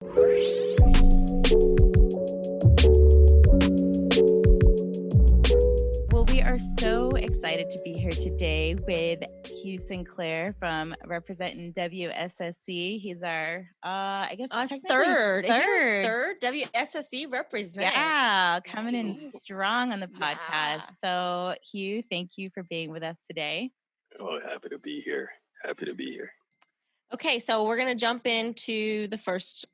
Well, we are so excited to be here today with Hugh Sinclair from representing WSSC. He's our, third. Is your third WSSC represent? Yeah, coming in Nice. strong on the podcast. Yeah. So, Hugh, thank you for being with us today. Oh, happy to be here. Okay, so we're going to jump into the first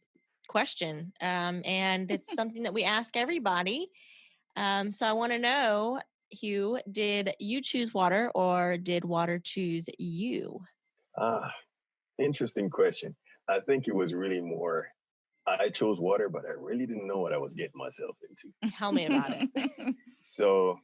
question, and it's something that we ask everybody. So I want to know, Hugh, did you choose water or did water choose you? Interesting question. I think it was really more, I chose water, but I really didn't know what I was getting myself into. Tell me about it. So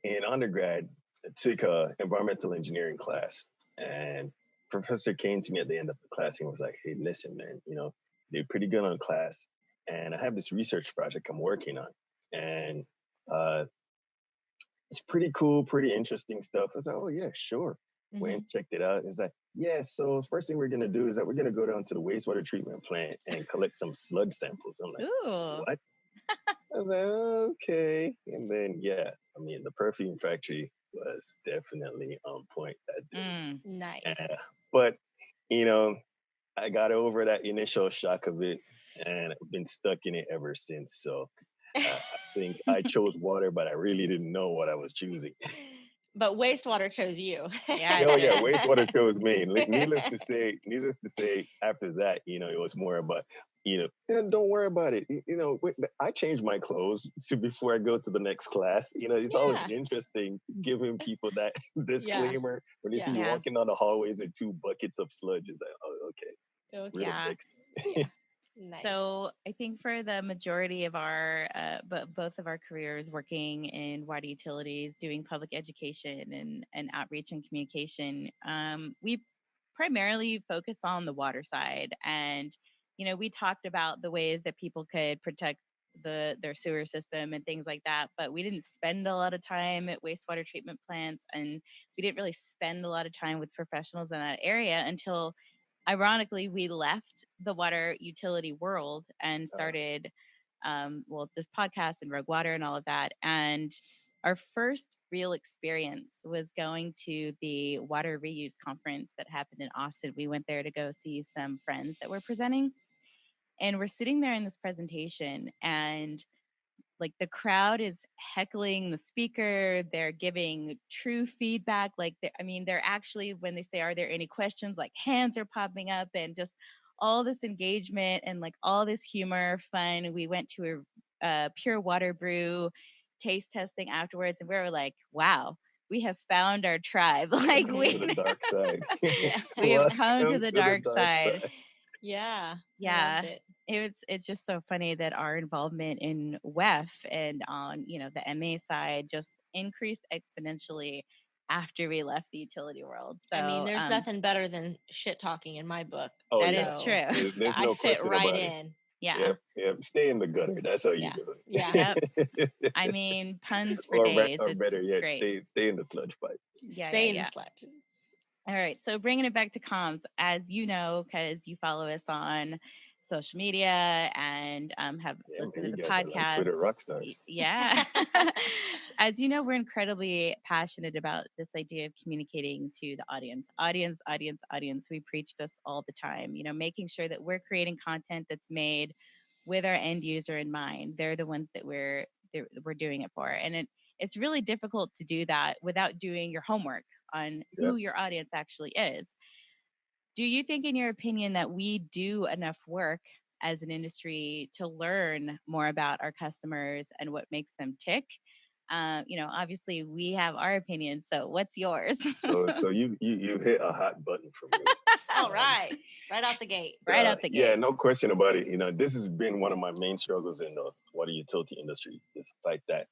in undergrad, I took an environmental engineering class, and professor came to me at the end of the class and was like, hey, listen, man, they're pretty good on class. And I have this research project I'm working on. And it's pretty cool, pretty interesting stuff. I was like, oh, yeah, sure. Went, checked it out. It's like, yeah, so first thing we're going to do is that we're going to go down to the wastewater treatment plant and collect some sludge samples. I'm like, Ooh. what? I was like, okay. And then, the perfume factory was definitely on point that day. Nice. But, I got over that initial shock of it, and I've been stuck in it ever since. So I think I chose water, but I really didn't know what I was choosing. But wastewater chose you. Yeah, wastewater chose me. Needless to say, after that, it was more about, don't worry about it. I change my clothes before I go to the next class. It's always interesting giving people that disclaimer when they see you walking down the hallways with 2 buckets of sludge. It's like, oh, okay. Real sexy. Nice. So I think for the majority of our, both of our careers working in water utilities, doing public education and outreach and communication, we primarily focus on the water side. And, we talked about the ways that people could protect their sewer system and things like that, but we didn't spend a lot of time at wastewater treatment plants, and we didn't really spend a lot of time with professionals in that area until, ironically, we left the water utility world and started, this podcast and Rogue Water and all of that. And our first real experience was going to the water reuse conference that happened in Austin. We went there to go see some friends that were presenting, and we're sitting there in this presentation, and like the crowd is heckling the speaker. They're giving true feedback. They're actually, when they say, are there any questions, like hands are popping up, and just all this engagement and like all this humor, fun. We went to a pure water brew taste testing afterwards, and we were like, wow, we have found our tribe. Like to the dark side. We have come to the dark side. Yeah. It's just so funny that our involvement in WEF and on, the MA side just increased exponentially after we left the utility world. So there's nothing better than shit talking in my book. Oh, that is true. There's no I fit question right about in. It. Yeah. Yep. Stay in the gutter. That's how you do it. Yeah. Puns for days. Or better yet, great. stay in the sludge pipe. Stay in the sludge. All right. So bringing it back to comms, as you know, because you follow us on social media and have listened to the podcast. Like Twitter rock stars. Yeah. As you know, we're incredibly passionate about this idea of communicating to the audience. Audience. We preach this all the time, making sure that we're creating content that's made with our end user in mind. They're the ones that we're doing it for. And it's really difficult to do that without doing your homework on who your audience actually is. Do you think, in your opinion, that we do enough work as an industry to learn more about our customers and what makes them tick? Obviously we have our opinions. So what's yours? So you hit a hot button for me. All right. Right out the gate. Yeah, no question about it. This has been one of my main struggles in the water utility industry. Is the fact that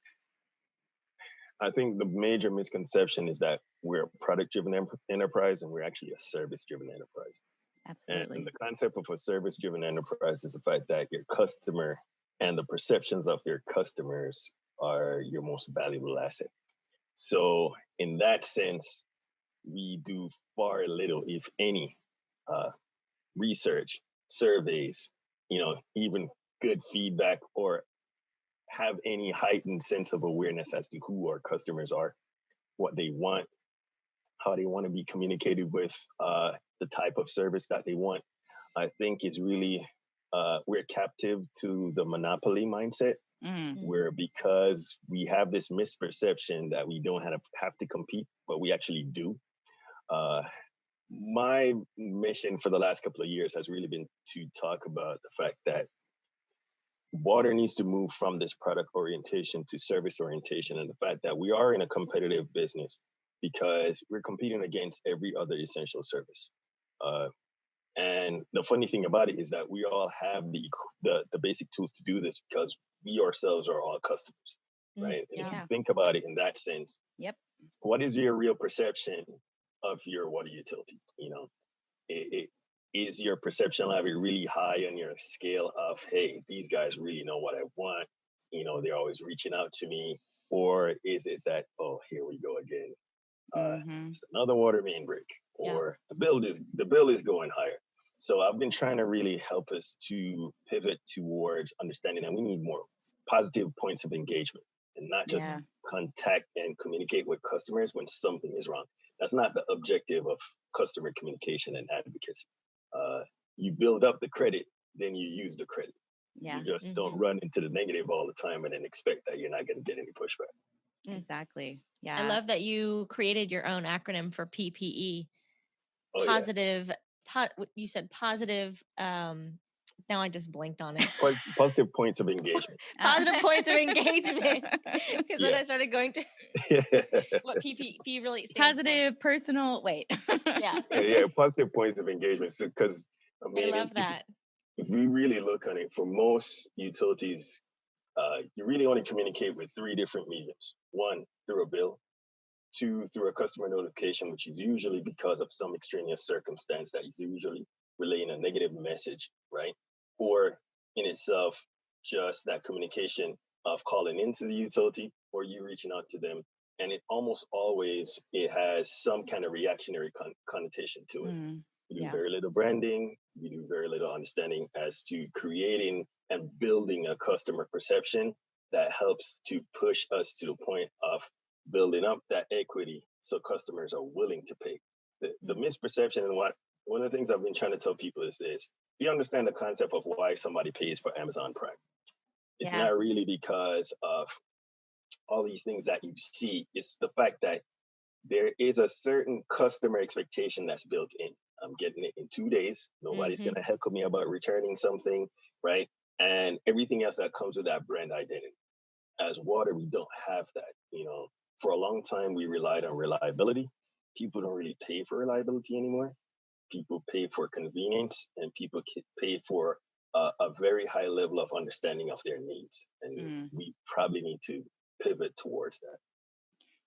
I think the major misconception is that we're a product-driven enterprise and we're actually a service-driven enterprise. Absolutely. And the concept of a service-driven enterprise is the fact that your customer and the perceptions of your customers are your most valuable asset. So in that sense, we do far little, if any, research surveys, even good feedback, or have any heightened sense of awareness as to who our customers are, what they want, how they want to be communicated with, the type of service that they want, I think is really, we're captive to the monopoly mindset, where because we have this misperception that we don't have to compete, but we actually do. My mission for the last couple of years has really been to talk about the fact that water needs to move from this product orientation to service orientation, and the fact that we are in a competitive business because we're competing against every other essential service. And the funny thing about it is that we all have the basic tools to do this because we ourselves are all customers, right? And if you think about it in that sense, what is your real perception of your water utility? Is your perception level really high on your scale of, hey, these guys really know what I want? They're always reaching out to me. Or is it that, oh, here we go again. It's another water main break, or the bill is going higher. So I've been trying to really help us to pivot towards understanding that we need more positive points of engagement and not just contact and communicate with customers when something is wrong. That's not the objective of customer communication and advocacy. You build up the credit, then you use the credit. You just don't run into the negative all the time and then expect that you're not going to get any pushback. Exactly. Yeah. I love that you created your own acronym for PPE. You said positive. Now I just blinked on it. Positive points of engagement. Positive points of engagement. Because then I started going to what PPE really stands positive, for. personal. Wait. Positive points of engagement. So, because I love that. If we really look on it, for most utilities, you really only communicate with 3 different mediums. 1, through a bill. 2, through a customer notification, which is usually because of some extraneous circumstance that is usually relaying a negative message, right? Or in itself, just that communication of calling into the utility or you reaching out to them. And it almost always, it has some kind of reactionary connotation to it. You do very little branding, you do very little understanding as to creating and building a customer perception that helps to push us to the point of building up that equity so customers are willing to pay. The misperception, and one of the things I've been trying to tell people is this: if you understand the concept of why somebody pays for Amazon Prime, it's not really because of all these things that you see. It's the fact that there is a certain customer expectation that's built in. I'm getting it in 2 days. Nobody's going to heckle me about returning something, right? And everything else that comes with that brand identity. As water, we don't have that. For a long time, we relied on reliability. People don't really pay for reliability anymore. People pay for convenience, and people pay for a very high level of understanding of their needs. And we probably need to pivot towards that.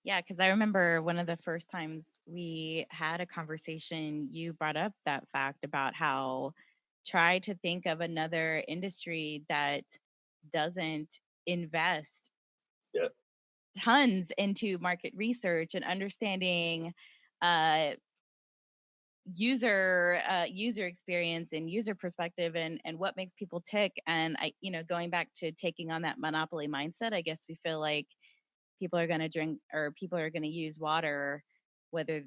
Yeah, because I remember one of the first times we had a conversation, you brought up that fact about how try to think of another industry that doesn't invest tons into market research and understanding user experience and user perspective and what makes people tick. And I, going back to taking on that monopoly mindset, I guess we feel like people are going to drink or people are going to use water, whether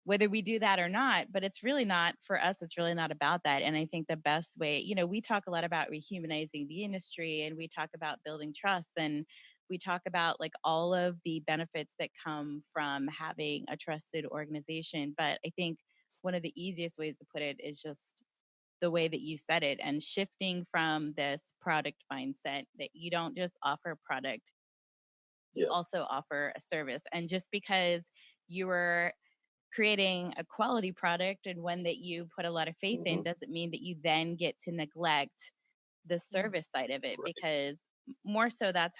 we do that or not. But it's really not, for us, it's really not about that. And I think the best way, we talk a lot about rehumanizing the industry, and we talk about building trust, and we talk about like all of the benefits that come from having a trusted organization. But I think one of the easiest ways to put it is just the way that you said it, and shifting from this product mindset that you don't just offer a product, you also offer a service. And just because you were creating a quality product and one that you put a lot of faith in doesn't mean that you then get to neglect the service side of it, because more so that's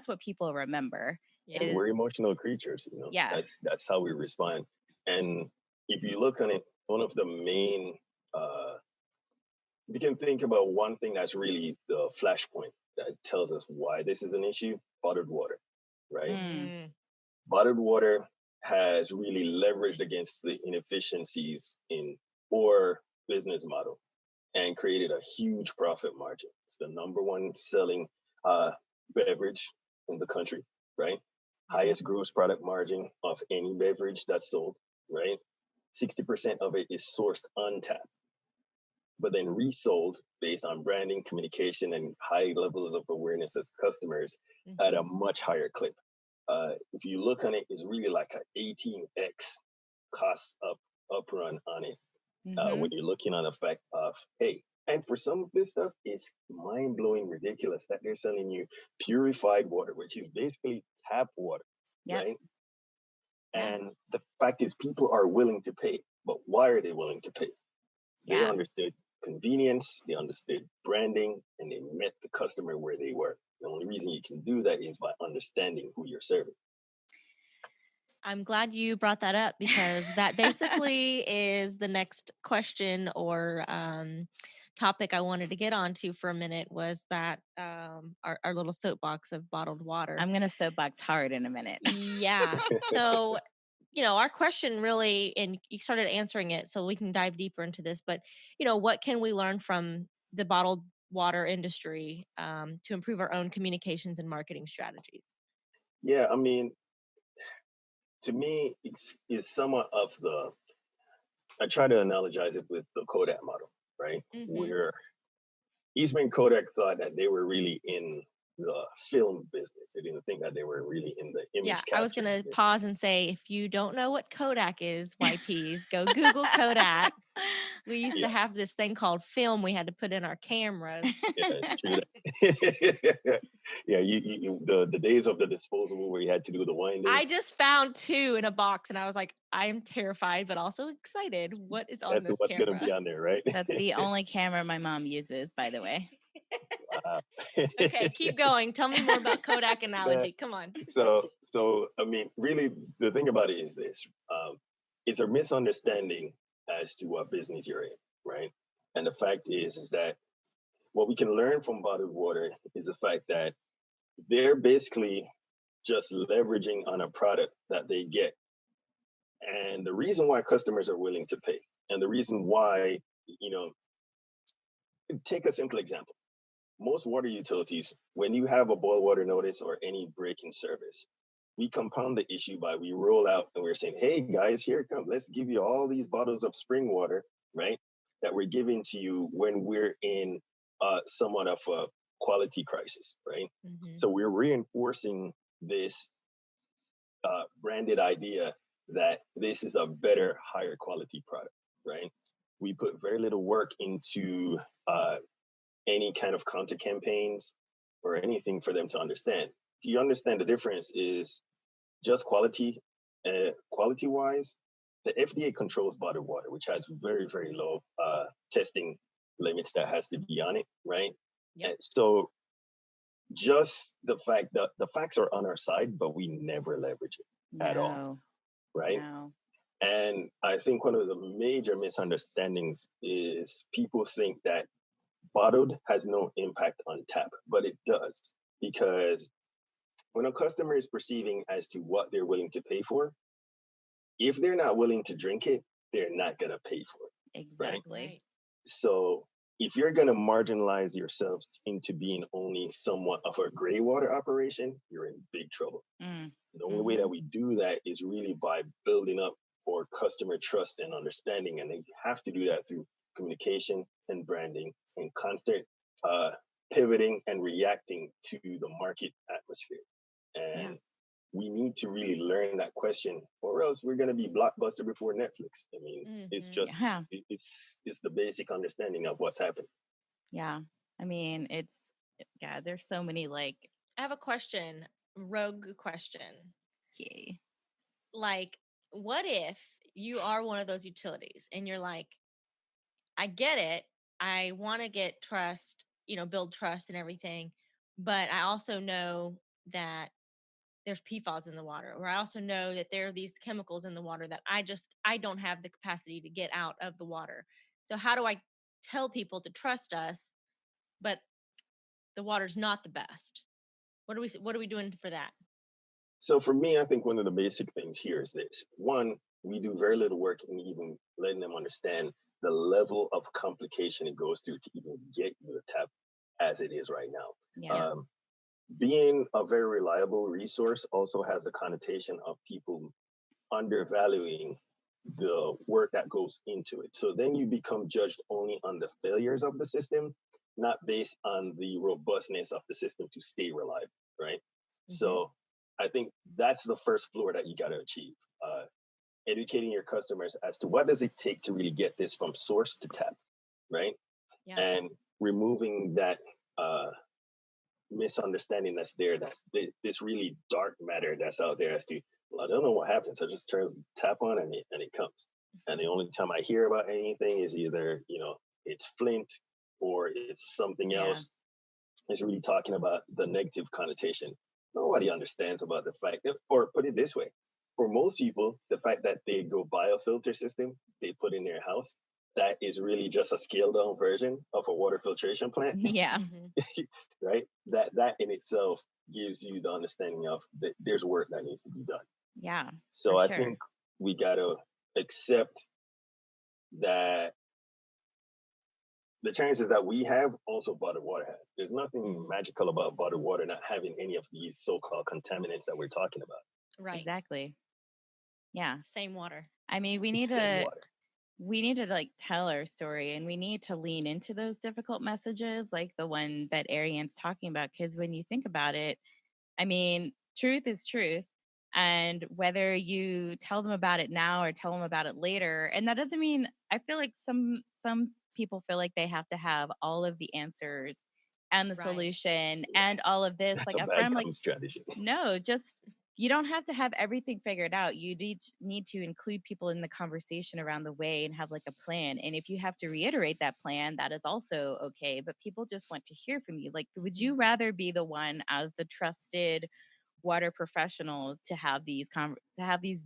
what people remember. We're emotional creatures, that's how we respond. And if you look on it, one of the main you can think about one thing that's really the flashpoint that tells us why this is an issue: bottled water, right? Bottled water has really leveraged against the inefficiencies in our business model. and created a huge profit margin. It's the number one selling beverage in the country, right? Highest gross product margin of any beverage that's sold, right? 60% of it is sourced untapped, but then resold based on branding, communication, and high levels of awareness as customers at a much higher clip. If you look on it, it's really like an 18x cost up run on it when you're looking on the fact of, hey, and for some of this stuff, it's mind blowing ridiculous that they're selling you purified water, which is basically tap water, right? And the fact is, people are willing to pay, but why are they willing to pay? They understood convenience, they understood branding, and they met the customer where they were. The only reason you can do that is by understanding who you're serving. I'm glad you brought that up, because that basically is the next question or topic I wanted to get onto for a minute, was that our little soapbox of bottled water. I'm going to soapbox hard in a minute. Yeah. So, our question really, and you started answering it, so we can dive deeper into this, but, what can we learn from the bottled water industry to improve our own communications and marketing strategies? Yeah, I mean, to me, it's somewhat of I try to analogize it with the Kodak model, right? Where Eastman Kodak thought that they were really in the film business. They didn't think that they were really in the image capture. I was going to pause and say, if you don't know what Kodak is, YPs, go Google Kodak. We used to have this thing called film we had to put in our cameras. Yeah, the days of the disposable where you had to do the winding. I just found 2 in a box, and I was like, I'm terrified, but also excited. What is on this what's camera? going to be on there, right? That's the only camera my mom uses, by the way. Wow. Okay, keep going. Tell me more about Kodak analogy. Come on. So I mean, really, the thing about it is this: it's a misunderstanding as to what business you're in, right? And the fact is that what we can learn from bottled water is the fact that they're basically just leveraging on a product that they get. And the reason why customers are willing to pay, and the reason why, take a simple example. Most water utilities, when you have a boil water notice or any break-in service, we compound the issue by we roll out and we're saying, hey guys, here it comes. Let's give you all these bottles of spring water, right? That we're giving to you when we're in somewhat of a quality crisis, right? So we're reinforcing this branded idea that this is a better, higher quality product, right? We put very little work into any kind of counter campaigns or anything for them to understand. If you understand the difference is just quality wise, the FDA controls bottled water, which has very, very low testing limits that has to be on it, right? Yep. So just the fact that the facts are on our side, but we never leverage it at all, right? No. And I think one of the major misunderstandings is people think that bottled has no impact on tap, but it does, because when a customer is perceiving as to what they're willing to pay for, if they're not willing to drink it, they're not going to pay for it. Exactly. Right? So if you're going to marginalize yourselves into being only somewhat of a gray water operation, you're in big trouble. The only way that we do that is really by building up our customer trust and understanding. And you have to do that through communication and branding and constant pivoting and reacting to the market atmosphere. And we need to really learn that question, or else we're going to be blockbuster before Netflix. I mean, it's just, it's the basic understanding of what's happening. Yeah. I mean, there's so many I have a question, rogue question. Okay. Like, what if you are one of those utilities and you're like, I get it. I want to get trust, build trust and everything. But I also know that there's PFAS in the water, or I also know that there are these chemicals in the water that I don't have the capacity to get out of the water. So how do I tell people to trust us, but the water's not the best? What are we doing for that? So for me, I think one of the basic things here is this. One, we do very little work in even letting them understand the level of complication it goes through to even get you a tap as it is right now. Yeah. Being a very reliable resource also has a connotation of people undervaluing the work that goes into it. So then you become judged only on the failures of the system, not based on the robustness of the system to stay reliable, right? So I think that's the first floor that you got to achieve. Educating your customers as to what does it take to really get this from source to tap, right? Yeah. And removing that misunderstanding that's there, that's this really dark matter that's out there as to, well, I don't know what happens. I just turn tap on and it comes. And the only time I hear about anything is either, it's Flint or it's something else. It's really talking about the negative connotation. Nobody understands about the fact that, or put it this way, for most people, the fact that they go buy a filter system they put in their house, that is really just a scaled down version of a water filtration plant. Yeah. Right? That in itself gives you the understanding of that there's work that needs to be done. Yeah. So I think we gotta accept that the chances that we have also bottled water has. There's nothing magical about bottled water not having any of these so-called contaminants that we're talking about. Right. Exactly. Yeah. Same water. I mean, we need to like tell our story, and we need to lean into those difficult messages like the one that Ariane's talking about. Because when you think about it, I mean, truth is truth. And whether you tell them about it now or tell them about it later, and that doesn't mean, I feel like some people feel like they have to have all of the answers and the solution and all of this. That's like a a friend, bad like, strategy. no, just, you don't have to have everything figured out. You need to include people in the conversation around the way and have like a plan. And if you have to reiterate that plan, that is also okay. But people just want to hear from you. Like, would you rather be the one as the trusted water professional to have these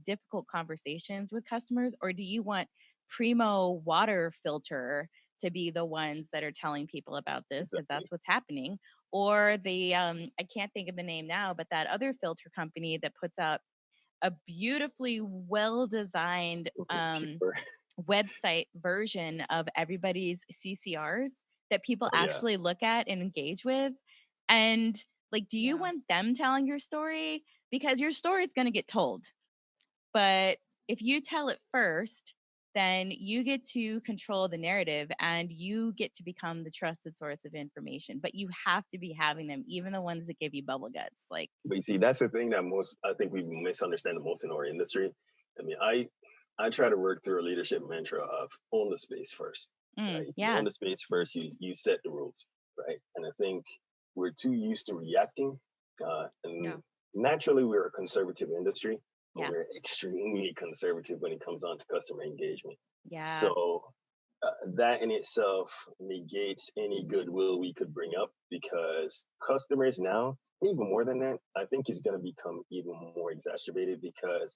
difficult conversations with customers, or do you want primo water filter to be the ones that are telling people about this because that's what's happening? Or the I can't think of the name now, but that other filter company that puts out a beautifully well designed website version of everybody's CCRs that people actually look at and engage with. And like, do you want them telling your story? Because your story is going to get told. But if you tell it first, then you get to control the narrative and you get to become the trusted source of information. But you have to be having them, even the ones that give you bubble guts. Like, but you see, that's the thing that I think we misunderstand the most in our industry. I mean, I try to work through a leadership mantra of own the space first. Right? You own the space first, you set the rules, right? And I think we're too used to reacting. Naturally, we're a conservative industry. But we're extremely conservative when it comes on to customer engagement. So that in itself negates any goodwill we could bring up, because customers now, even more than that, I think is going to become even more exacerbated, because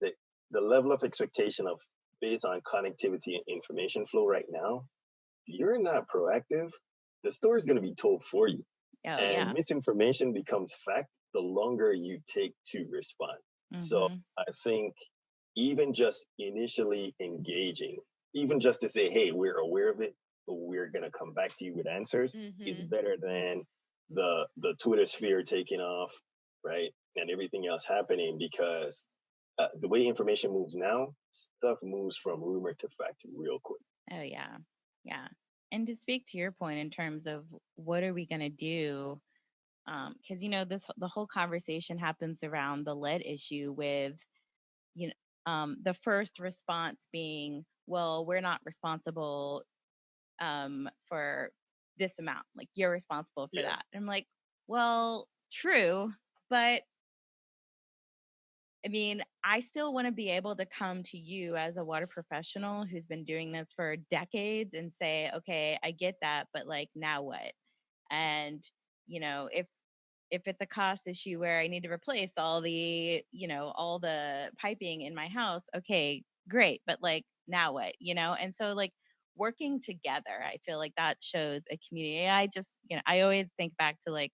the level of expectation of based on connectivity and information flow right now, if you're not proactive, the story is going to be told for you. Misinformation becomes fact the longer you take to respond. So I think even just initially engaging, even just to say, hey, we're aware of it, but we're going to come back to you with answers, is better than the Twitter sphere taking off, right? And everything else happening, because the way information moves now, stuff moves from rumor to fact real quick. Oh, yeah. Yeah. And to speak to your point in terms of what are we going to do? Because, the whole conversation happens around the lead issue with, the first response being, well, we're not responsible for this amount. Like, you're responsible for that. And I'm like, well, true. But I mean, I still want to be able to come to you as a water professional who's been doing this for decades and say, okay, I get that, but like, now what? And, if it's a cost issue where I need to replace all the piping in my house, okay, great. But like, now what, And so like working together, I feel like that shows a community. I always think back to like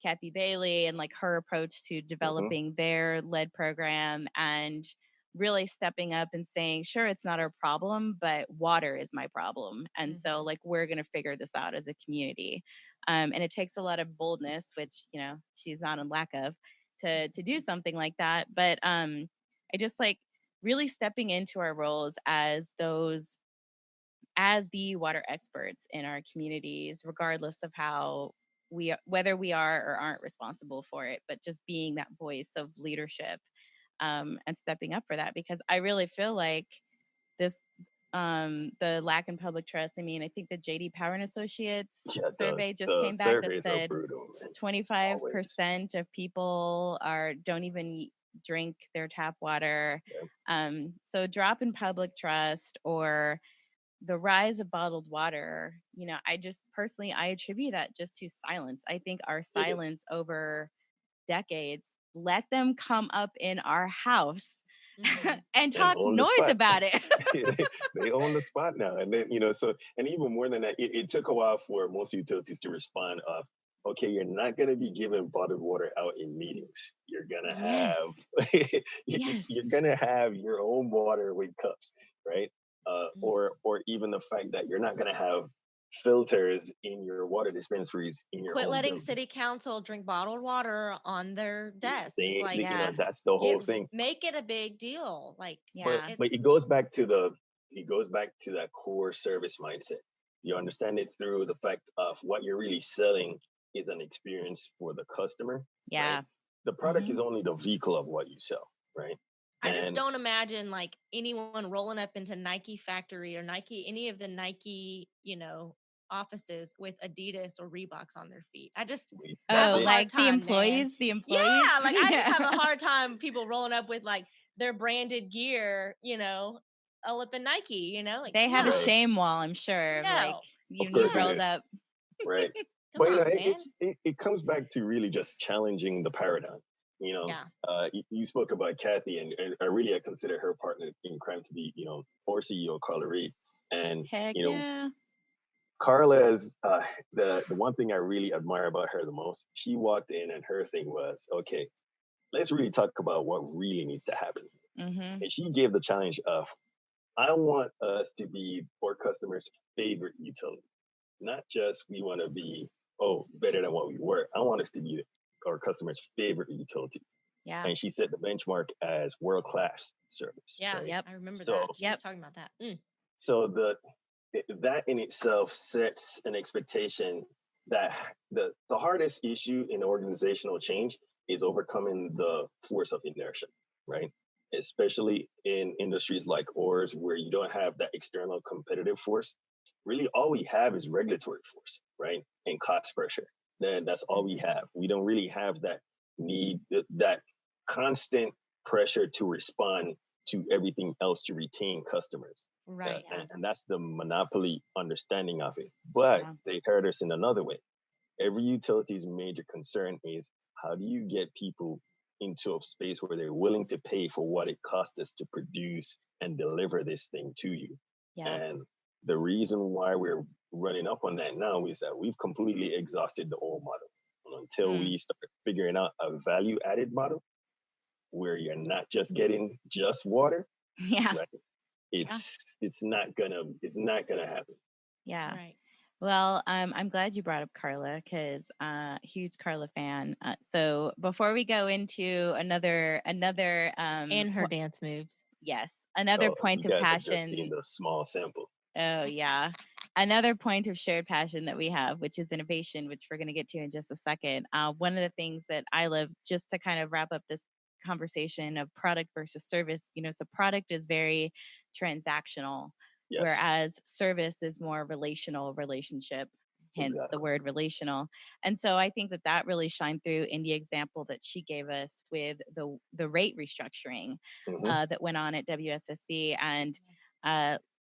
Kathy Bailey and like her approach to developing their lead program. And really stepping up and saying, sure, it's not our problem, but water is my problem. And so like, we're going to figure this out as a community. And it takes a lot of boldness, which, you know, she's not in lack of, to do something like that. But I just like really stepping into our roles as the water experts in our communities, regardless of how whether we are or aren't responsible for it, but just being that voice of leadership, and stepping up for that, because I really feel like this, the lack in public trust. I mean, I think the JD Power and Associates Yeah, survey just the came back that surveys are said brutal, man. 25% Always. of people don't even drink their tap water. Yeah. So drop in public trust, or the rise of bottled water, you know, I just personally, I attribute that just to silence. I think our It is. silence over decades let them come up in our house and And talk own the noise spot. about it. They own the spot now. And then, you know, so, and even more than that, it took a while for most utilities to respond of, okay, you're not going to be giving bottled water out in meetings. You're going to Yes. have, Yes. you're going to have your own water with cups, right? Or even the fact that you're not going to have filters in your water dispensaries in your Quit own letting building. city council drink bottled water on their desks. Like, You know, Yeah. that's the whole thing. make it a big deal. Like, Yeah. But it goes back to that core service mindset. You understand it's through the fact of what you're really selling is an experience for the customer. Yeah. Right? The product is only the vehicle of what you sell, right? I just don't imagine like anyone rolling up into Nike factory or Nike, any of the Nike, you know, offices with Adidas or Reeboks on their feet. I just have a hard like time, the employees. Yeah, like I just have a hard time people rolling up with like their branded gear, you know, all up in Nike, you know, like they have a Right. shame wall, I'm sure. Of like you Of course it rolled is. up. Right. Come But you know, on, man. it comes back to really just challenging the paradigm. You know, you spoke about Kathy, and I consider her partner in crime to be, you know, our CEO Carla Reed, and Heck you know, yeah. Carla is the one thing I really admire about her the most. She walked in, and her thing was, okay, let's really talk about what really needs to happen. Mm-hmm. And she gave the challenge of, I want us to be our customers' favorite utility. Not just we want to be, better than what we were. I want us to be our customers' favorite utility. Yeah. And she set the benchmark as world-class service. Yeah. Right? Yep. I remember that. She was talking about that. So that in itself sets an expectation that the hardest issue in organizational change is overcoming the force of inertia, right? Especially in industries like ours, where you don't have that external competitive force. Really, all we have is regulatory force, right? And cost pressure. Then that's all we have. We don't really have that need, that constant pressure to respond to everything else to retain customers. Right. And that's the monopoly understanding of it. But they hurt us in another way. Every utility's major concern is, how do you get people into a space where they're willing to pay for what it costs us to produce and deliver this thing to you? Yeah. And the reason why we're running up on that now is that we've completely exhausted the old model. And until we start figuring out a value added model where you're not just getting just water, right? It's not gonna happen. Yeah. Right. Well, I'm glad you brought up Carla, because huge Carla fan. So before we go into another And her dance moves. Yes, another point of You guys have passion. just seen the small sample. Oh yeah, another point of shared passion that we have, which is innovation, which we're going to get to in just a second. One of the things that I love, just to kind of wrap up this conversation of product versus service, you know, so product is very transactional, whereas service is more relational relationship, hence the word relational. And so I think that really shined through in the example that she gave us with the rate restructuring that went on at WSSC. And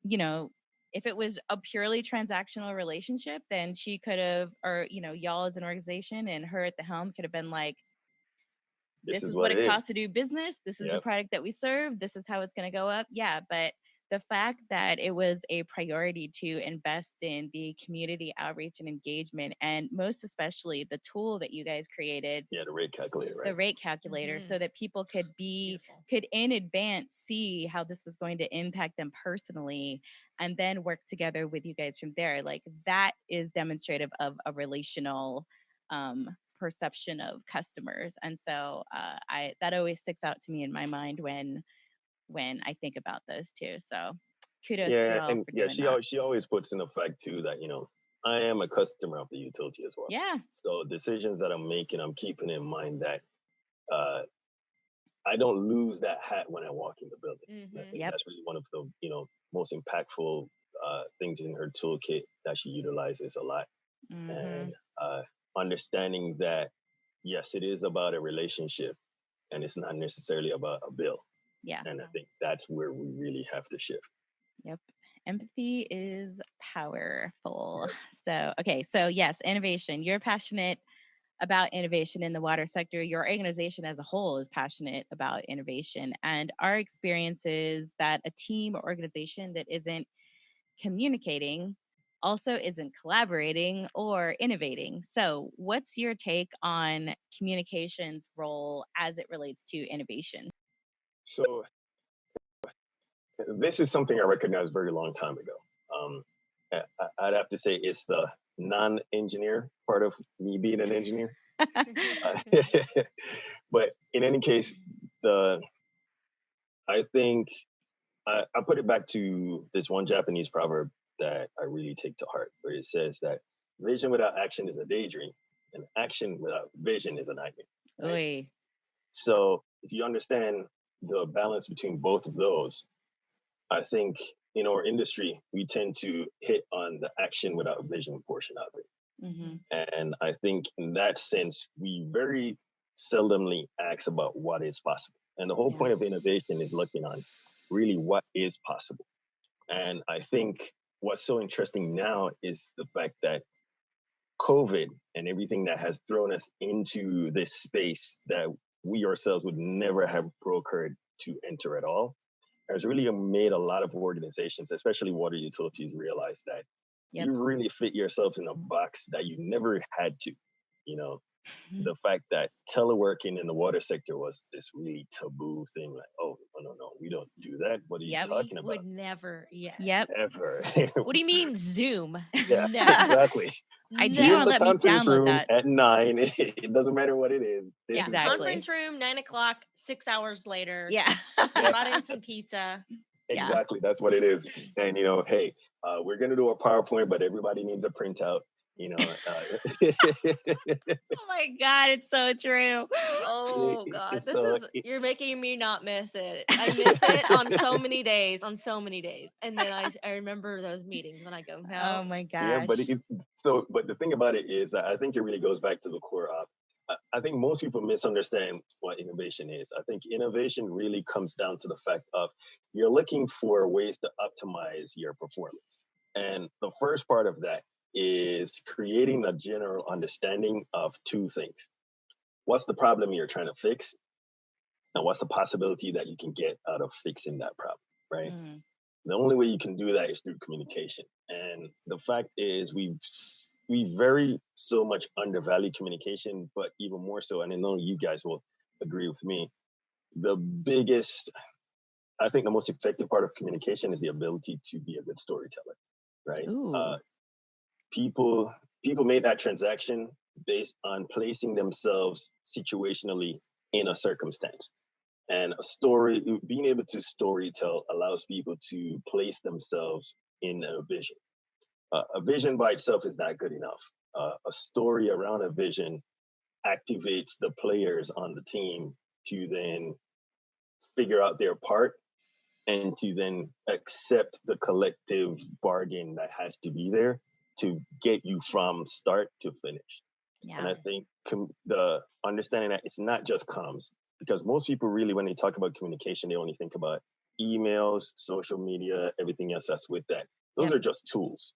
you know, if it was a purely transactional relationship, then she could have, or you know, y'all as an organization and her at the helm could have been like, this is what it costs to do business. This is the product that we serve. This is how it's going to go up. Yeah. But the fact that it was a priority to invest in the community outreach and engagement, and most especially the tool that you guys created, Yeah, the rate calculator, the right? rate calculator, so that people could Beautiful. in advance see how this was going to impact them personally, and then work together with you guys from there. Like, that is demonstrative of a relational perception of customers. And so I that always sticks out to me in my mind when I think about those two. So kudos to Yeah, y'all and for yeah, doing that. she always puts in the fact too that I am a customer of the utility as well. Yeah. So decisions that I'm making, I'm keeping in mind that uh, I don't lose that hat when I walk in the building. And I think Yep. that's really one of the most impactful things in her toolkit that she utilizes a lot. And understanding that yes, it is about a relationship, and it's not necessarily about a bill. Yeah. And I think that's where we really have to shift. Yep. Empathy is powerful. So, okay. So, yes, innovation. You're passionate about innovation in the water sector. Your organization as a whole is passionate about innovation. And our experience is that a team or organization that isn't communicating also isn't collaborating or innovating. So, what's your take on communication's role as it relates to innovation? So this is something I recognized a very long time ago. I'd have to say it's the non-engineer part of me being an engineer. But in any case, I think I put it back to this one Japanese proverb that I really take to heart, where it says that vision without action is a daydream, and action without vision is a nightmare. Right? Oy. So if you understand the balance between both of those, I think in our industry, we tend to hit on the action without vision portion of it. And I think in that sense, we very seldomly ask about what is possible. And the whole point of innovation is looking on really what is possible. And I think what's so interesting now is the fact that COVID and everything that has thrown us into this space that we ourselves would never have brokered to enter at all has really made a lot of organizations, especially water utilities, realize that you really fit yourself in a box that you never had to. The fact that teleworking in the water sector was this really taboo thing, like, oh, no, we don't do that. What are you talking about? Would never, Ever. What do you mean Zoom? Yeah, Never. exactly. I do Be in want to the let me conference download room that. at 9. It doesn't matter what it is. This is Exactly. Conference room, 9:00, 6 hours later. Yeah. Brought in some pizza. Exactly. That's what it is. And, hey, we're going to do a PowerPoint, but everybody needs a printout. Oh my God, it's so true. Oh God, So you're making me not miss it. I miss it on so many days, and then I remember those meetings when I go, no. Oh my gosh. Yeah, but but the thing about it is, I think it really goes back to the core of. I think most people misunderstand what innovation is. I think innovation really comes down to the fact of you're looking for ways to optimize your performance, and the first part of that is creating a general understanding of two things. What's the problem you're trying to fix? And what's the possibility that you can get out of fixing that problem, right? The only way you can do that is through communication. And the fact is we very so much undervalue communication, but even more so, and I know you guys will agree with me, I think the most effective part of communication is the ability to be a good storyteller, right? People made that transaction based on placing themselves situationally in a circumstance. And being able to storytell allows people to place themselves in a vision. A vision by itself is not good enough. A story around a vision activates the players on the team to then figure out their part and to then accept the collective bargain that has to be there to get you from start to finish. Yeah. And I think the understanding that it's not just comms, because most people really, when they talk about communication, they only think about emails, social media, everything else that's with that. Those are just tools.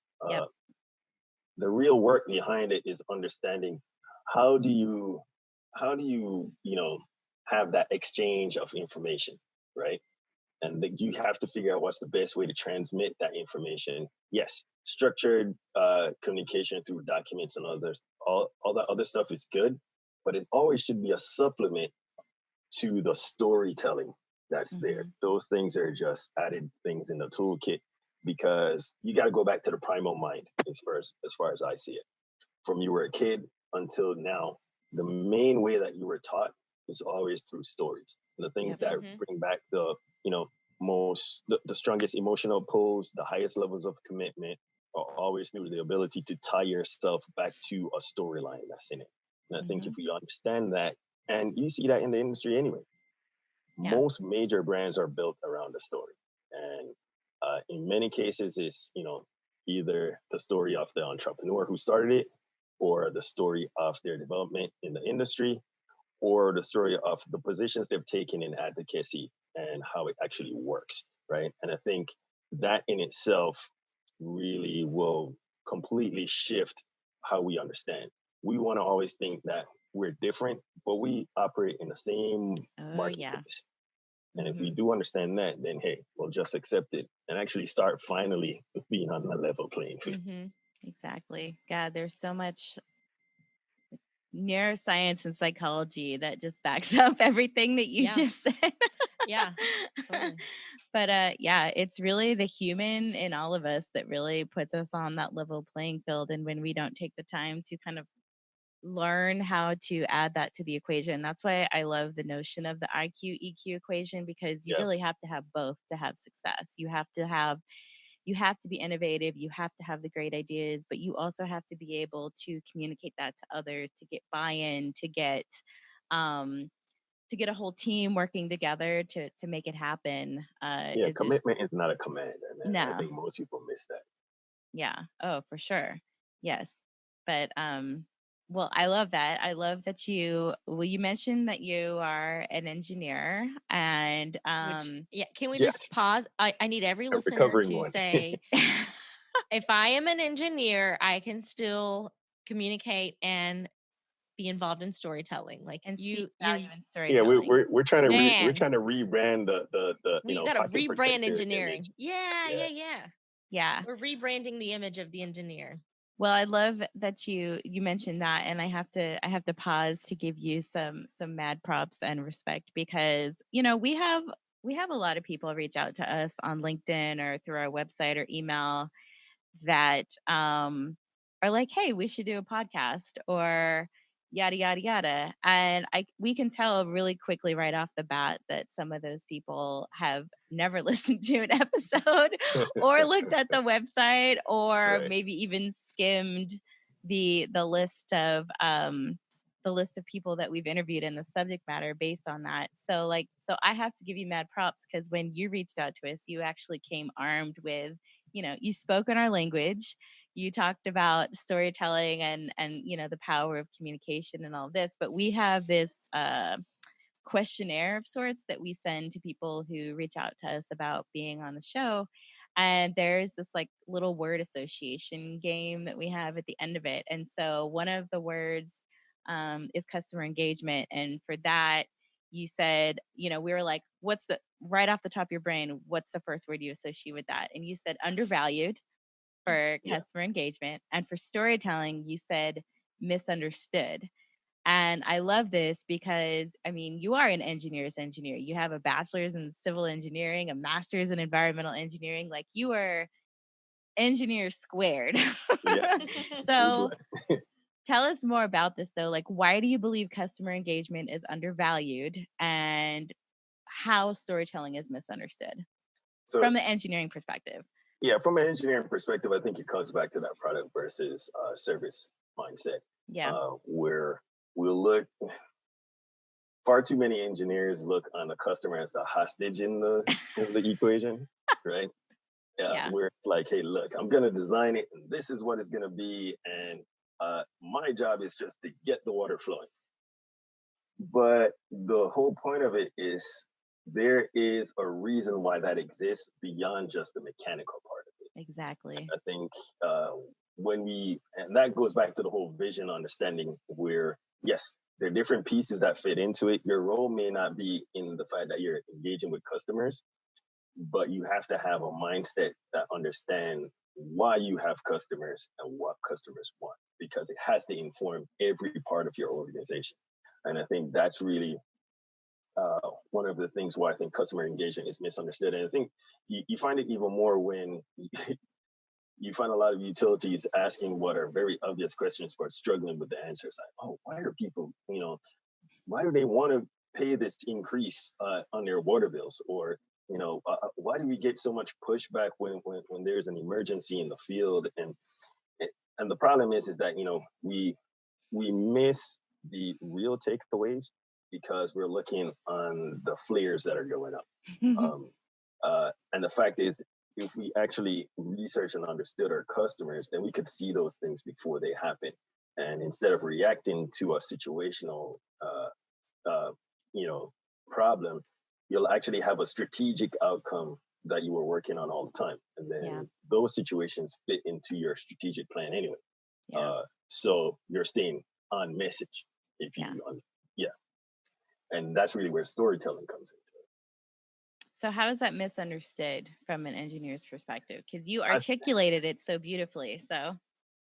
The real work behind it is understanding how do you have that exchange of information, right? and that you have to figure out what's the best way to transmit that information. Yes, structured communication through documents and others, all that other stuff is good, but it always should be a supplement to the storytelling that's there. Those things are just added things in the toolkit, because you got to go back to the primal mind as far as I see it. From you were a kid until now, the main way that you were taught is always through stories. The things that bring back the, the strongest emotional pulls, the highest levels of commitment, are always through the ability to tie yourself back to a storyline that's in it. And I think if we understand that, and you see that in the industry anyway, most major brands are built around a story. And in many cases, it's, either the story of the entrepreneur who started it, or the story of their development in the industry, or the story of the positions they've taken in advocacy and how it actually works, right? And I think that in itself really will completely shift how we understand. We want to always think that we're different, but we operate in the same marketplace. And if we do understand that, then hey, we'll just accept it and actually start finally being on a level playing field. Exactly. God, there's so much neuroscience and psychology that just backs up everything that you just said. Totally. But it's really the human in all of us that really puts us on that level playing field. And when we don't take the time to kind of learn how to add that to the equation, that's why I love the notion of the IQ EQ equation, because you really have to have both to have success. You have to be innovative, you have to have the great ideas, but you also have to be able to communicate that to others, to get buy-in, to get a whole team working together to make it happen. Commitment is not a command. And no. I think most people miss that. Yeah. Oh, for sure. Yes. But well, I love that. I love that you mentioned that you are an engineer, and can we just pause? I need every listener to say, if I am an engineer, I can still communicate and be involved in storytelling. Like, and you in storytelling. We're trying to rebrand the we gotta rebrand engineering. Yeah. We're rebranding the image of the engineer. Well, I love that you mentioned that, and I have to pause to give you some mad props and respect, because we have a lot of people reach out to us on LinkedIn or through our website or email that are like, hey, we should do a podcast, or yada yada yada. And we can tell really quickly right off the bat that some of those people have never listened to an episode or looked at the website, or maybe even skimmed the list of people that we've interviewed in the subject matter based on that. So I have to give you mad props, because when you reached out to us, you actually came armed with, you spoke in our language. You talked about storytelling and the power of communication and all this, but we have this questionnaire of sorts that we send to people who reach out to us about being on the show. And there's this little word association game that we have at the end of it. And so one of the words is customer engagement. And for that, you said, we were like, right off the top of your brain, what's the first word you associate with that? And you said undervalued for customer engagement. And for storytelling, you said misunderstood. And I love this because, you are an engineer's engineer. You have a bachelor's in civil engineering, a master's in environmental engineering. Like, you are engineer squared. So tell us more about this, though. Like, why do you believe customer engagement is undervalued, and how storytelling is misunderstood from the engineering perspective? Yeah, from an engineering perspective, I think it comes back to that product versus service mindset. Yeah. Where we'll look, far too many engineers look on the customer as the hostage in the equation, right? Where it's like, hey, look, I'm going to design it, and this is what it's going to be, and my job is just to get the water flowing. But the whole point of it is there is a reason why that exists beyond just the mechanical part of it. Exactly. And I think and that goes back to the whole vision understanding, where, yes, there are different pieces that fit into it. Your role may not be in the fact that you're engaging with customers, but you have to have a mindset that understand why you have customers and what customers want, because it has to inform every part of your organization. And I think that's really one of the things why I think customer engagement is misunderstood. And I think you find it even more when you find a lot of utilities asking what are very obvious questions but struggling with the answers. Like, oh, why are people, why do they want to pay this increase on their water bills? Or, why do we get so much pushback when there's an emergency in the field? And the problem is that, we miss the real takeaways because we're looking on the flares that are going up. And the fact is, if we actually research and understood our customers, then we could see those things before they happen. And instead of reacting to a situational, problem, you'll actually have a strategic outcome that you were working on all the time. And then those situations fit into your strategic plan anyway. So you're staying on message. If you, and that's really where storytelling comes into it. So how is that misunderstood from an engineer's perspective? Because you articulated it so beautifully.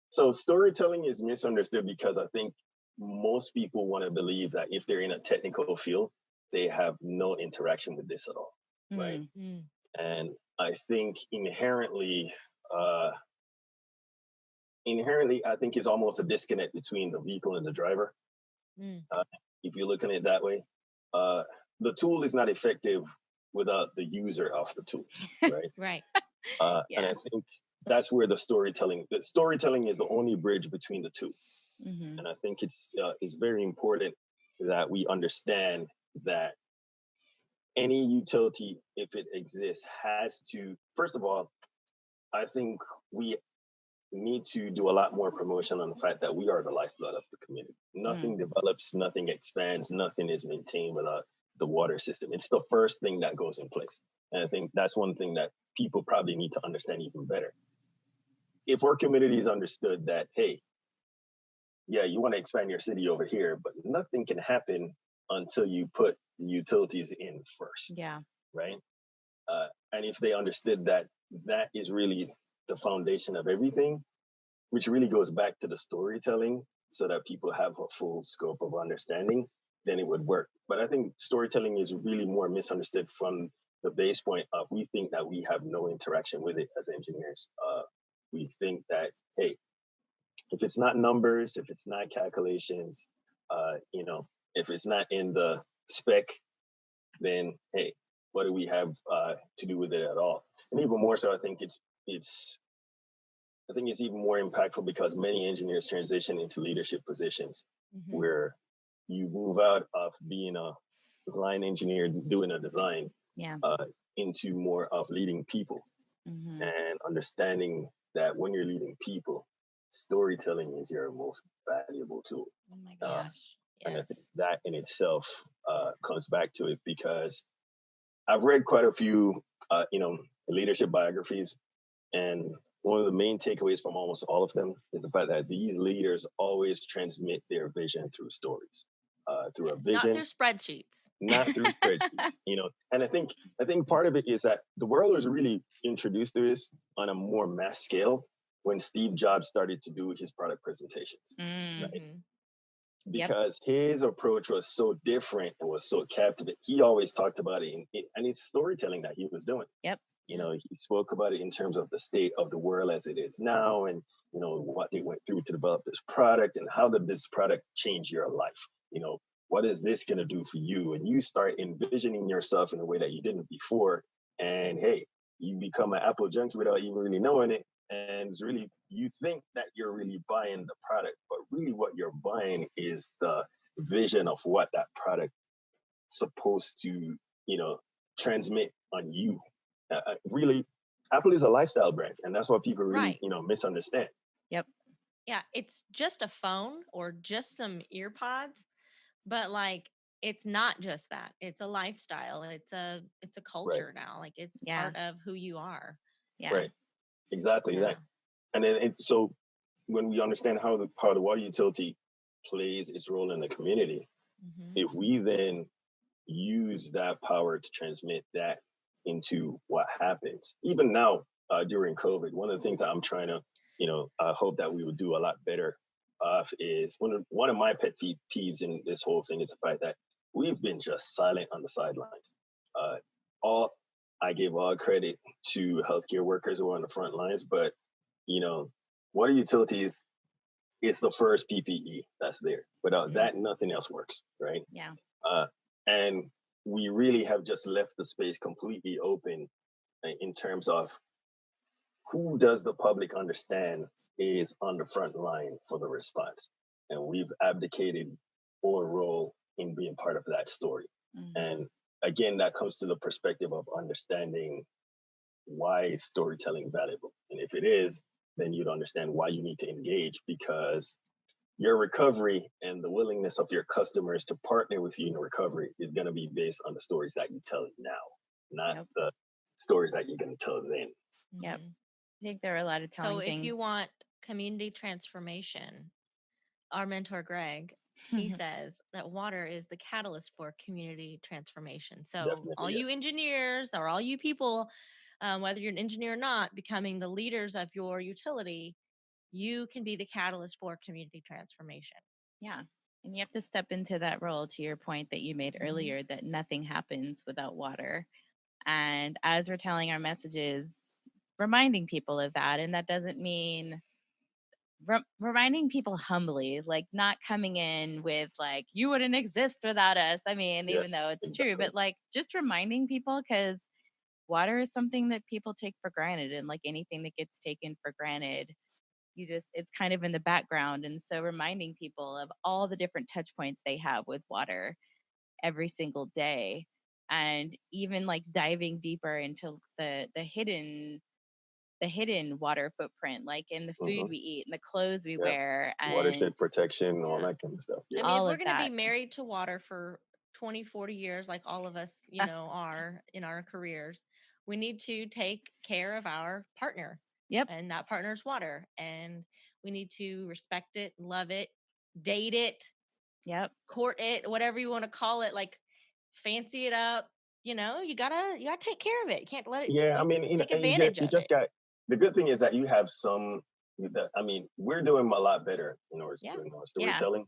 So storytelling is misunderstood because I think most people want to believe that if they're in a technical field, they have no interaction with this at all, right? And I think inherently, I think it's almost a disconnect between the vehicle and the driver. If you're looking at it that way, the tool is not effective without the user of the tool, right? Right. And I think that's where the storytelling is the only bridge between the two. And I think it's very important that we understand that any utility, if it exists, has to, first of all, I think we need to do a lot more promotion on the fact that we are the lifeblood of the community. Nothing develops, nothing expands, nothing is maintained without the water system. It's the first thing that goes in place. And I think that's one thing that people probably need to understand even better. If our community is understood that, hey, yeah, you want to expand your city over here, but nothing can happen until you put the utilities in first. Yeah. Right. And if they understood that that is really the foundation of everything, which really goes back to the storytelling so that people have a full scope of understanding, then it would work. But I think storytelling is really more misunderstood from the base point of we think that we have no interaction with it as engineers. We think that, hey, if it's not numbers, if it's not calculations, if it's not in the spec, then hey, what do we have to do with it at all? And even more so, I think it's even more impactful because many engineers transition into leadership positions where you move out of being a line engineer doing a design into more of leading people and understanding that when you're leading people, storytelling is your most valuable tool. Oh my gosh. And I think that in itself comes back to it because I've read quite a few, leadership biographies, and one of the main takeaways from almost all of them is the fact that these leaders always transmit their vision through stories, through a vision, not through spreadsheets. Not through spreadsheets, And I think part of it is that the world was really introduced to this on a more mass scale when Steve Jobs started to do his product presentations, right? Because his approach was so different and was so captivating. He always talked about it, and it's storytelling that he was doing. He spoke about it in terms of the state of the world as it is now, and what they went through to develop this product, and how did this product change your life? What is this going to do for you? And you start envisioning yourself in a way that you didn't before, and hey, you become an Apple junkie without even really knowing it. And it's really, you think that you're really buying the product, but really what you're buying is the vision of what that product supposed to, transmit on you. Really, Apple is a lifestyle brand, and that's what people really, misunderstand. Yep. Yeah, it's just a phone or just some ear pods, but like it's not just that. It's a lifestyle. It's a culture now. Like it's part of who you are. Yeah. Right. Exactly that. And then so when we understand how the water utility plays its role in the community, if we then use that power to transmit that into what happens. Even now, during COVID, one of the things that I'm trying to, I hope that we would do a lot better of is one of my pet peeves in this whole thing is the fact that we've been just silent on the sidelines. All I give all credit to healthcare workers who are on the front lines, but water utilities is the first PPE that's there. Without that, nothing else works, right? Yeah. And we really have just left the space completely open in terms of who does the public understand is on the front line for the response. And we've abdicated our role in being part of that story. Mm-hmm. And again, that comes to the perspective of understanding why is storytelling valuable. And if it is, then you'd understand why you need to engage, because your recovery and the willingness of your customers to partner with you in recovery is going to be based on the stories that you tell now, not the stories that you're going to tell then. Yep. I think there are a lot of telling things. So if you want community transformation, our mentor, Greg, he says that water is the catalyst for community transformation. So definitely, all you engineers or all you people, whether you're an engineer or not, becoming the leaders of your utility, you can be the catalyst for community transformation. Yeah. And you have to step into that role, to your point that you made earlier, that nothing happens without water. And as we're telling our messages, reminding people of that. And that doesn't mean reminding people humbly, like not coming in with like, you wouldn't exist without us. I mean, even though it's true, but like just reminding people, because water is something that people take for granted. And like anything that gets taken for granted, it's kind of in the background. And so reminding people of all the different touch points they have with water every single day, and even like diving deeper into the hidden water footprint, like in the food we eat and the clothes we wear, and watershed protection, all that kind of stuff. I mean, if we're going to be married to water for 20, 40 years, like all of us, are in our careers, we need to take care of our partner. Yep. And that partner's water. And we need to respect it, love it, date it. Yep. Court it, whatever you want to call it, like fancy it up. You gotta take care of it. You can't let it take advantage of it. The good thing is that you have some, we're doing a lot better in our storytelling.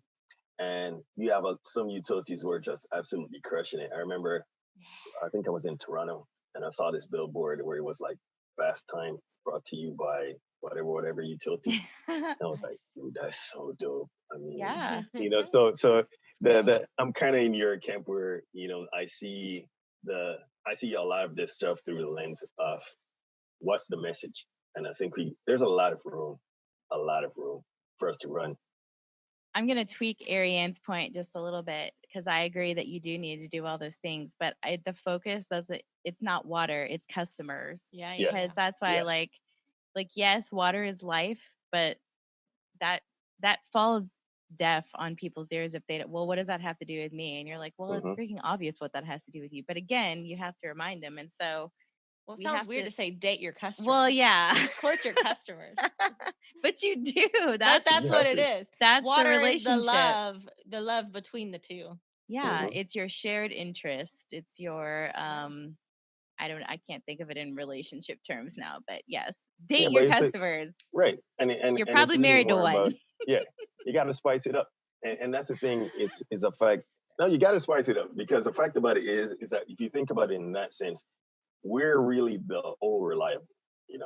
And you have some utilities who are just absolutely crushing it. I remember, I think I was in Toronto and I saw this billboard where it was like fast time brought to you by whatever utility. And I was like, dude, that's so dope. I mean, so I'm kind of in your camp where, I see a lot of this stuff through the lens of what's the message. And I think there's a lot of room for us to run. I'm going to tweak Ariane's point just a little bit, because I agree that you do need to do all those things, but the focus it's not water, it's customers. Yeah. Because that's why like, yes, water is life, but that falls deaf on people's ears if they don't, well, what does that have to do with me? And you're like, well, it's freaking obvious what that has to do with you. But again, you have to remind them. And so it sounds weird to say date your customers. Well, yeah. Court your customers. But you do. That's what it is. That's water the relationship. Is the love between the two. Yeah. It's your shared interest. It's your I can't think of it in relationship terms now, but yes, date your customers. Right. And you're probably married to one. You got to spice it up. And that's the thing is a fact. No, you got to spice it up, because the fact about it is that if you think about it in that sense, we're really the old reliable,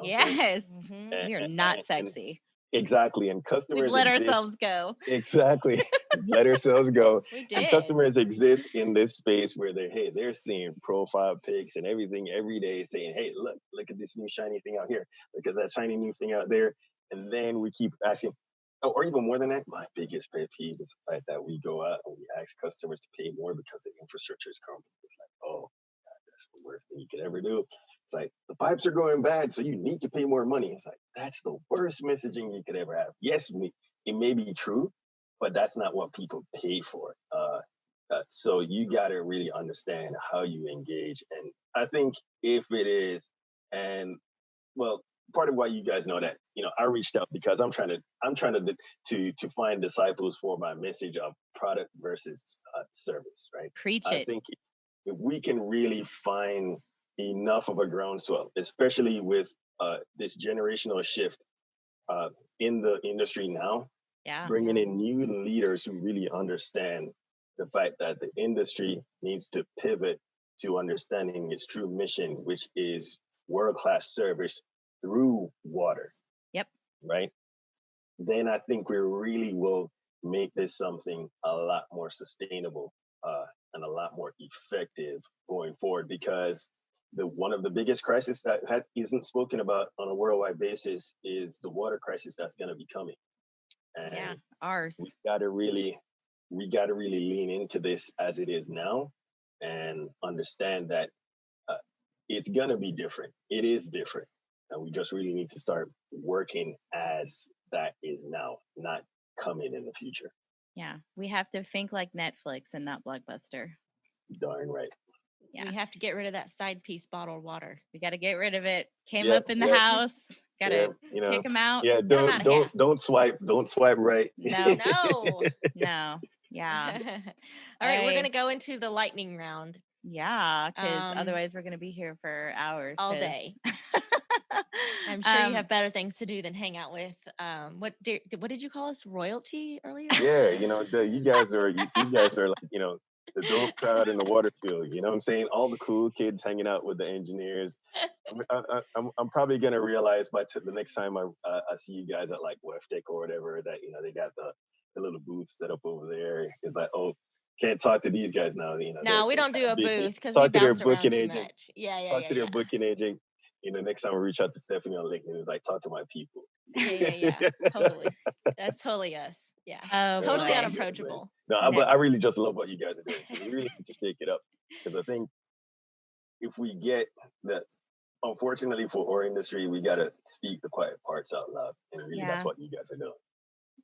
Yes. We're not sexy. Exactly. And customers We've let ourselves go. Exactly. Let ourselves go. We did. And customers exist in this space where they're seeing profile pics and everything every day, saying, hey, look at this new shiny thing out here. Look at that shiny new thing out there. And then we keep asking, or even more than that, my biggest pet peeve is the fact that we go out and we ask customers to pay more because the infrastructure is crumbling. It's like, oh, God, that's the worst thing you could ever do. It's like, the pipes are going bad, so you need to pay more money. It's like, that's the worst messaging you could ever have. Yes, it may be true, but that's not what people pay for. So you got to really understand how you engage. And I think if it is, and well, part of why you guys know that, I reached out because I'm trying to find disciples for my message of product versus service, right? Preach I it. think if we can really find enough of a groundswell, especially with this generational shift in the industry now, Yeah. bringing in new leaders who really understand the fact that the industry needs to pivot to understanding its true mission, which is world-class service through water, Yep. right? Then I think we really will make this something a lot more sustainable and a lot more effective going forward, because one of the biggest crises that isn't spoken about on a worldwide basis is the water crisis that's going to be coming. Yeah. And Ours. we got to really lean into this as it is now and understand that uh, it's going to be different. It is different. And we just really need to start working as that is now, not coming in the future. Yeah. We have to think like Netflix and not Blockbuster. Darn right. Yeah. We have to get rid of that side piece bottled water. We got to get rid of it. Came Yep, up in the yep. house. Got to Yeah, you know, kick them out. yeah, Get 'em outta here. don't swipe right. No. No. No. Yeah. All right, we're Hey. gonna go into the lightning round Yeah, because otherwise we're going to be here for hours. all 'cause- day. I'm sure you have better things to do than hang out with. What did you call us? Royalty earlier? Yeah, you know, you guys are like, you know, the dope crowd in the water field. You know what I'm saying? All the cool kids hanging out with the engineers. I'm probably gonna realize the next time I see you guys at like WFTech or whatever that, you know, they got the little booth set up over there. It's like, oh, can't talk to these guys now. You know, No, we don't do a busy. booth because we Talk to their bounce around booking too agent. much. Yeah. Talk to their booking agent. You know, next time we reach out to Stephanie on LinkedIn, it's like, talk to my people. Yeah. Totally. That's totally us. Yeah. Oh, Totally boy. unapproachable. No, but I really just love what you guys are doing. We really need to shake it up, because I think if we get that, unfortunately for our industry, we got to speak the quiet parts out loud, and really that's Yeah. what you guys are doing.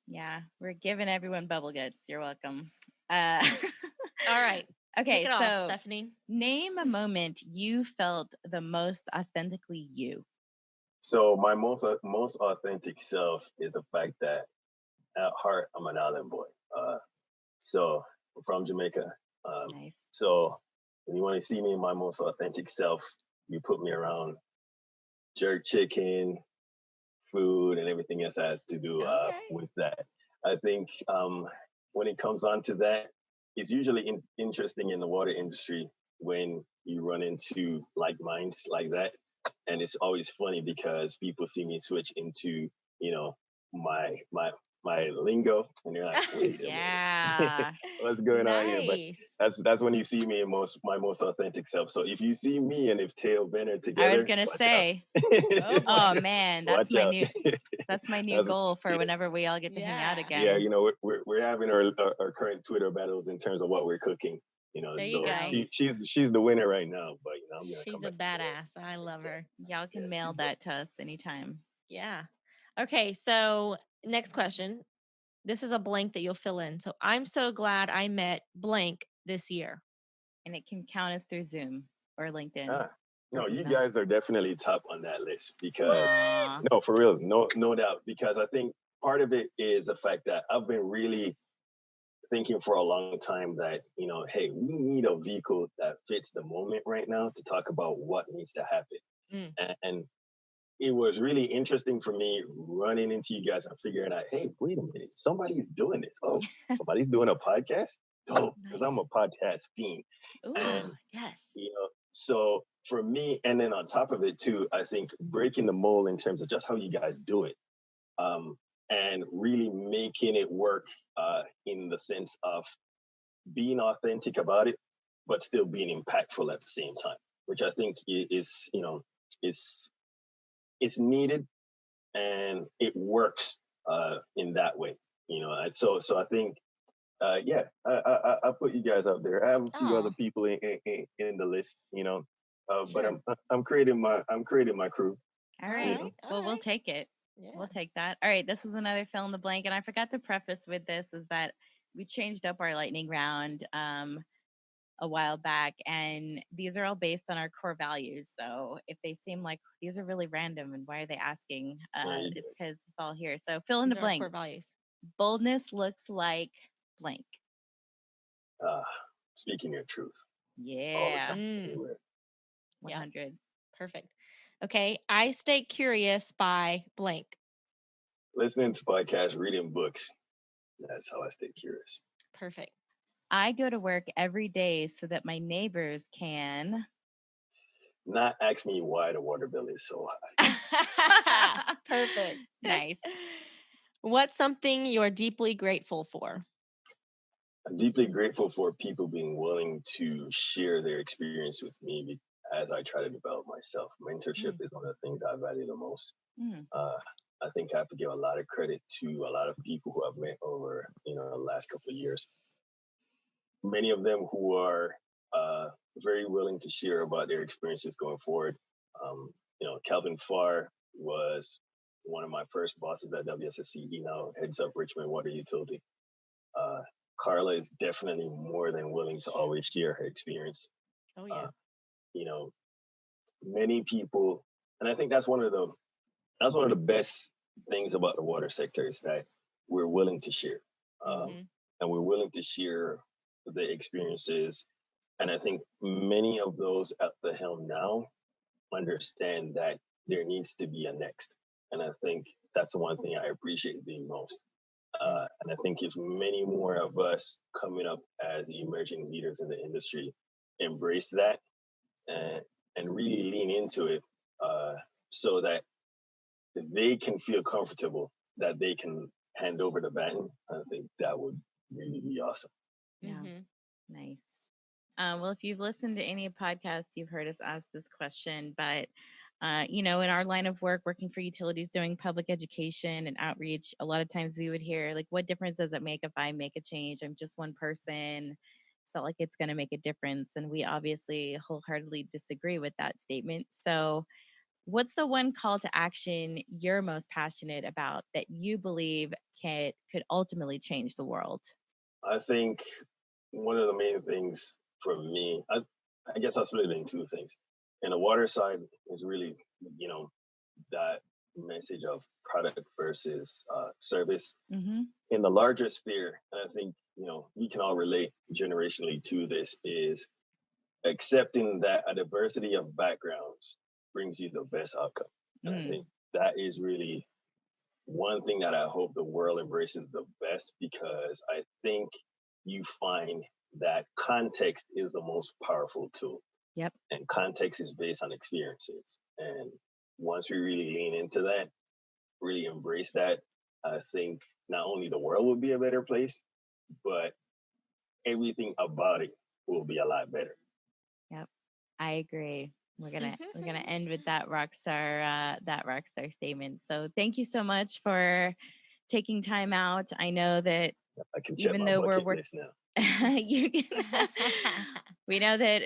Yeah, we're giving everyone bubble guts. You're welcome. All right. Okay, Kick it so off, Stephanie. name a moment you felt the most authentically you. So my most authentic self is the fact that at heart I'm an island boy. So I'm from Jamaica. Nice. So when you want to see me in my most authentic self, you put me around jerk chicken, food, and everything else that has to do with that. I think when it comes on to that, it's usually interesting in the water industry when you run into like minds like that. And it's always funny because people see me switch into, you know, my lingo, and they're like, wait a minute, what's going on here? But that's when you see me in my most authentic self. So if you see me and if Teo Benner together, I was gonna say, oh man, that's my new goal for whenever we all get to hang out again. Yeah, you know, we're having our current Twitter battles in terms of what we're cooking. You know, there so you go. she's the winner right now, but you know, I'm gonna she's a badass. I love her. Y'all can mail that to us anytime. Yeah. Okay, so next question. This is a blank that you'll fill in. So I'm so glad I met blank this year. And it can count us through Zoom or LinkedIn. No, you guys are definitely top on that list, because no, for real, no doubt. Because I think part of it is the fact that I've been really thinking for a long time that, you know, hey, we need a vehicle that fits the moment right now to talk about what needs to happen. And it was really interesting for me running into you guys and figuring out, hey, wait a minute, somebody's doing this. Oh, somebody's doing a podcast? Dope, because I'm a podcast fiend. Ooh, and yes. You know, so for me, and then on top of it too, I think breaking the mold in terms of just how you guys do it, and really making it work in the sense of being authentic about it, but still being impactful at the same time, which I think is, you know, is needed, and it works in that way. You know, so I think yeah, I put you guys up there. I have a few other people in the list, you know, but I'm creating my crew. All right. Well, we'll take it. Yeah. We'll take that. All right. This is another fill in the blank, and I forgot to preface with this is that we changed up our lightning round a while back, and these are all based on our core values. So if they seem like these are really random and why are they asking, it's because it's all here. So fill in the blank. Core values. Boldness looks like blank. Speaking your truth. Yeah. Yeah. 100. Perfect. Okay. I stay curious by blank. Listening to podcasts, reading books. That's how I stay curious. Perfect. I go to work every day so that my neighbors can. Not ask me why the water bill is so high. Perfect. Nice. What's something you're deeply grateful for? I'm deeply grateful for people being willing to share their experience with me as I try to develop myself. Mentorship is one of the things I value the most. Mm. I think I have to give a lot of credit to a lot of people who I've met over, the last couple of years. Many of them who are very willing to share about their experiences going forward. Calvin Farr was one of my first bosses at WSSC. He now heads up Richmond Water Utility. Carla is definitely more than willing to always share her experience. Oh yeah. Many people, and I think that's one of the best things about the water sector is that we're willing to share, and we're willing to share the experiences. And I think many of those at the helm now understand that there needs to be a next. And I think that's the one thing I appreciate the most. And I think if many more of us coming up as emerging leaders in the industry embrace that and really lean into it, so that they can feel comfortable that they can hand over the baton, I think that would really be awesome. Yeah. Nice. Well, if you've listened to any podcast, you've heard us ask this question, but in our line of work, working for utilities, doing public education and outreach, a lot of times we would hear, like, what difference does it make if I make a change? I'm just one person. Felt like it's going to make a difference. And we obviously wholeheartedly disagree with that statement. So, what's the one call to action you're most passionate about that you believe could ultimately change the world? I think one of the main things for me, I guess I'll split it in two things. And the water side is really, that message of product versus service. In the larger sphere, and I think, we can all relate generationally to this, is accepting that a diversity of backgrounds brings you the best outcome. And I think that is really one thing that I hope the world embraces the best, because I think you find that context is the most powerful tool. Yep. And context is based on experiences. And once we really lean into that, really embrace that, I think not only the world will be a better place, but everything about it will be a lot better. Yep. I agree. We're gonna end with that rockstar statement. So thank you so much for taking time out. I know that I can even though we're working now. we know that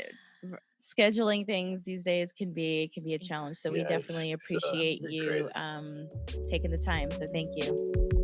scheduling things these days can be a challenge. So we definitely appreciate you taking the time. So thank you.